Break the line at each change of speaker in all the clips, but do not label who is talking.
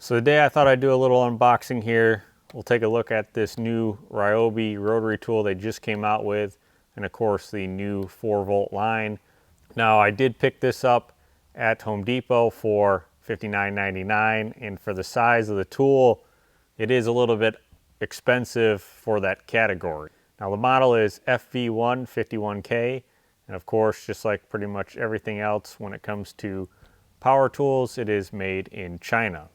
So today I thought I'd do a little unboxing here. We'll take a look at this new Ryobi rotary tool they just came out with, and of course the new 4-volt line. Now I did pick this up at Home Depot for $59.99, and for the size of the tool, it is a little bit expensive for that category. Now the model is FV151K, and of course, just like pretty much everything else when it comes to power tools, it is made in China.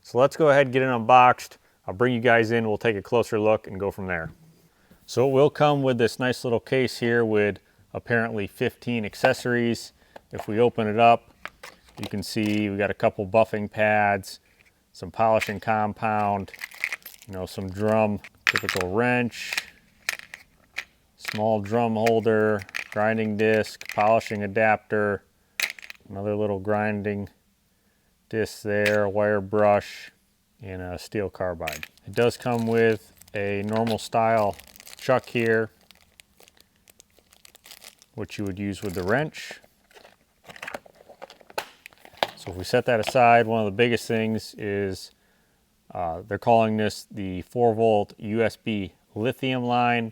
So let's go ahead and get it unboxed. I'll bring you guys in, we'll take a closer look and go from there. So it will come with this nice little case here with apparently 15 accessories. If we open it up, you can see we got a couple buffing pads, some polishing compound, some drum, typical wrench, small drum holder, grinding disc, polishing adapter, another little grinding disc there, a wire brush, and a steel carbide. It does come with a normal style chuck here, which you would use with the wrench. So if we set that aside, one of the biggest things is they're calling this the 4-volt USB lithium line.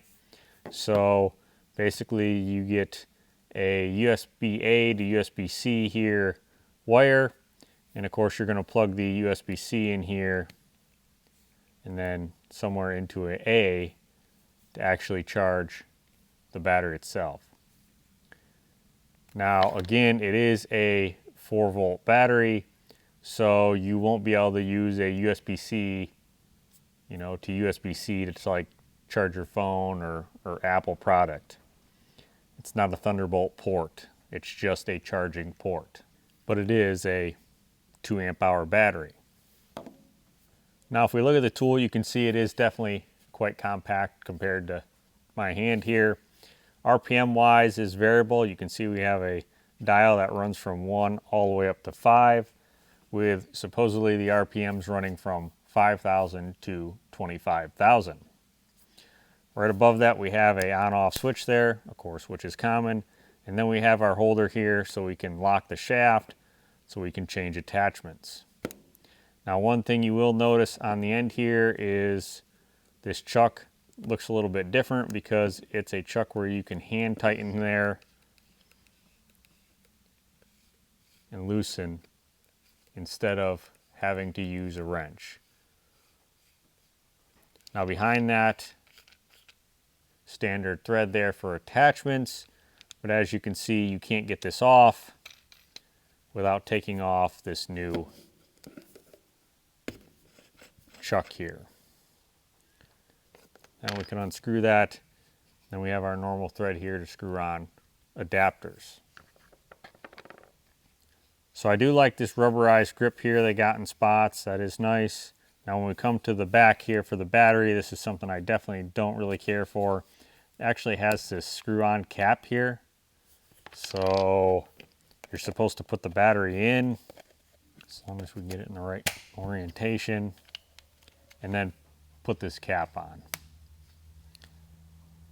So basically you get a USB-A to USB-C here wire, and of course you're going to plug the USB-C in here and then somewhere into an A to actually charge the battery itself. Now again, it is a 4-volt battery, so you won't be able to use a USB-C, to USB-C to like charge your phone or Apple product. It's not a Thunderbolt port, it's just a charging port. But it is a 2 amp hour battery. Now if we look at the tool, you can see it is definitely quite compact compared to my hand here. RPM wise is variable. You can see we have a dial that runs from 1 all the way up to 5, with supposedly the RPMs running from 5,000 to 25,000. Right above that we have a on-off switch there, of course, which is common. And then we have our holder here so we can lock the shaft, so we can change attachments. Now one thing you will notice on the end here is this chuck looks a little bit different because it's a chuck where you can hand tighten there and loosen instead of having to use a wrench. Now behind that, standard thread there for attachments, but as you can see, you can't get this off without taking off this new chuck here. Then we can unscrew that. Then we have our normal thread here to screw on adapters. So I do like this rubberized grip here they got in spots. That is nice. Now when we come to the back here for the battery, this is something I definitely don't really care for. It actually has this screw-on cap here. So you're supposed to put the battery in, as long as we get it in the right orientation, and then put this cap on.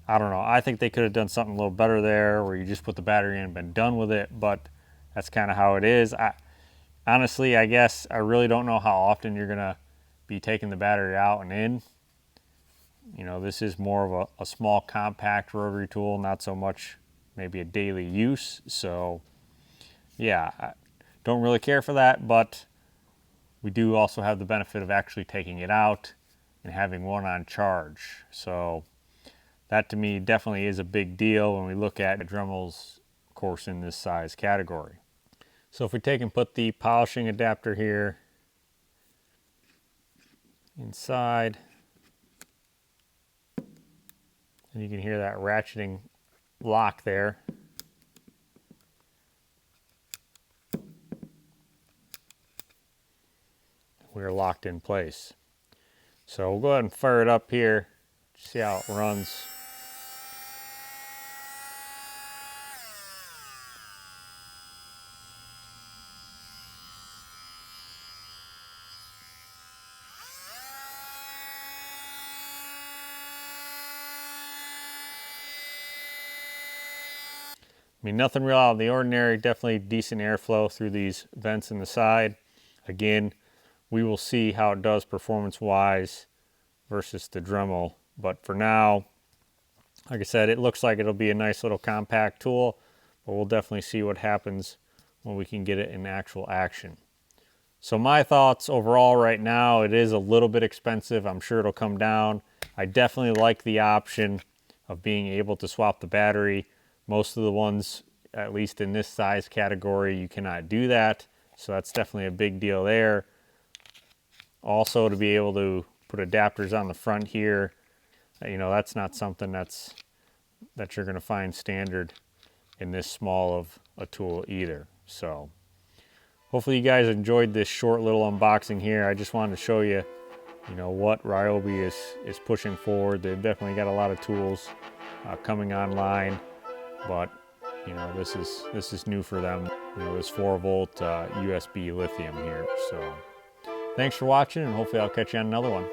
I don't know, I think they could have done something a little better there where you just put the battery in and been done with it, but that's kind of how it is. Honestly, I guess I really don't know how often you're gonna be taking the battery out and in. This is more of a small compact rotary tool, not so much maybe a daily use. So yeah, I don't really care for that, but we do also have the benefit of actually taking it out and having one on charge. So that to me definitely is a big deal when we look at dremels, of course, in this size category. So if we take and put the polishing adapter here inside, and you can hear that ratcheting lock there. We're locked in place. So we'll go ahead and fire it up here, see how it runs. I mean, nothing real out of the ordinary, definitely decent airflow through these vents in the side. Again, we will see how it does performance-wise versus the Dremel. But for now, like I said, it looks like it'll be a nice little compact tool, but we'll definitely see what happens when we can get it in actual action. So my thoughts overall right now, it is a little bit expensive. I'm sure it'll come down. I definitely like the option of being able to swap the battery. Most of the ones, at least in this size category, you cannot do that. So that's definitely a big deal there. Also, to be able to put adapters on the front here, you know, that's not something that you're going to find standard in this small of a tool either. So hopefully you guys enjoyed this short little unboxing here. I just wanted to show you, you know, what Ryobi is pushing forward. They've definitely got a lot of tools coming online, but you know, this is new for them. You know, this 4-volt USB lithium here. So thanks for watching, and hopefully I'll catch you on another one.